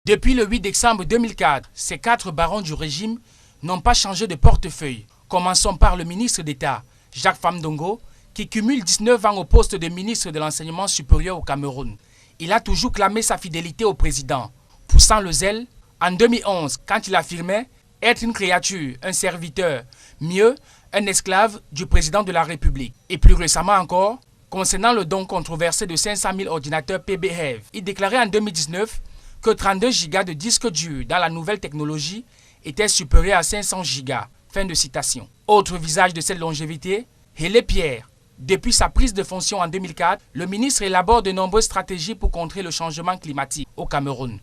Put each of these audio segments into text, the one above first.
Depuis le 8 décembre 2004, ces 4 barons du régime n'ont pas changé de portefeuille. Commençons par le ministre d'État, Jacques Famdongo, qui cumule 19 ans au poste de ministre de l'Enseignement supérieur au Cameroun. Il a toujours clamé sa fidélité au président, poussant le zèle en 2011 quand il affirmait être une créature, un serviteur, mieux, un esclave du président de la République. Et plus récemment encore, concernant le don controversé de 500 000 ordinateurs PBHEV, il déclarait en 2019 que 32 gigas de disques durs dans la nouvelle technologie étaient supérieurs à 500 gigas. Fin de citation. Autre visage de cette longévité, Hélé Pierre. Depuis sa prise de fonction en 2004, le ministre élabore de nombreuses stratégies pour contrer le changement climatique au Cameroun,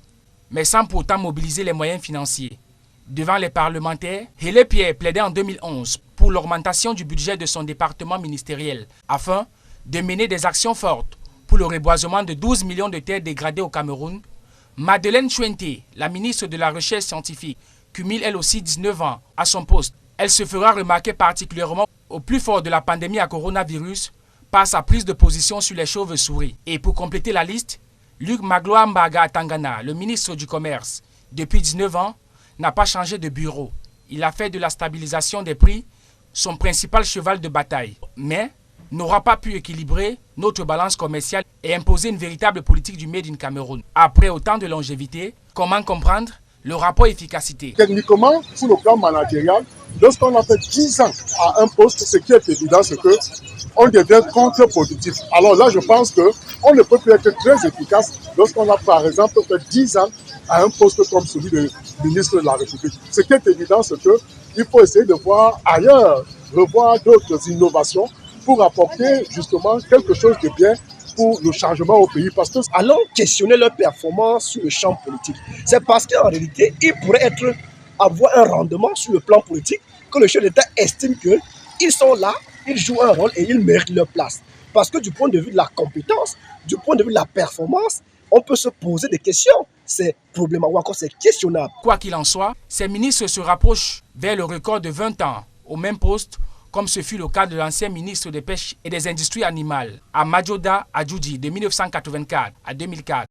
mais sans pourtant mobiliser les moyens financiers. Devant les parlementaires, Hélé Pierre plaidait en 2011 pour l'augmentation du budget de son département ministériel, afin de mener des actions fortes pour le reboisement de 12 millions de terres dégradées au Cameroun. Madeleine Chuente, la ministre de la Recherche scientifique, cumule elle aussi 19 ans à son poste. Elle se fera remarquer particulièrement au plus fort de la pandémie à coronavirus par sa prise de position sur les chauves-souris. Et pour compléter la liste, Luc Magloire Mbaga Tangana, le ministre du Commerce, depuis 19 ans, n'a pas changé de bureau. Il a fait de la stabilisation des prix son principal cheval de bataille, mais n'aura pas pu équilibrer notre balance commerciale et imposer une véritable politique du Made in Cameroun. Après autant de longévité, comment comprendre le rapport efficacité? Techniquement, sur le plan managérial, lorsqu'on a fait 10 ans à un poste, ce qui est évident, c'est qu'on devient contre-productif. Alors là, je pense qu'on ne peut plus être très efficace lorsqu'on a, par exemple, fait 10 ans à un poste comme celui de ministre de la République. Ce qui est évident, c'est qu'il faut essayer de voir ailleurs, revoir d'autres innovations pour apporter justement quelque chose de bien pour le changement au pays. Parce que allons questionner leur performance sur le champ politique. C'est parce qu'en réalité, ils pourraient avoir un rendement sur le plan politique que le chef d'État estime qu'ils sont là, ils jouent un rôle et ils méritent leur place. Parce que du point de vue de la compétence, du point de vue de la performance, on peut se poser des questions. C'est problématique ou encore c'est questionnable. Quoi qu'il en soit, ces ministres se rapprochent vers le record de 20 ans au même poste, comme ce fut le cas de l'ancien ministre des Pêches et des Industries animales, Amadioda Adjoudi, de 1984 à 2004.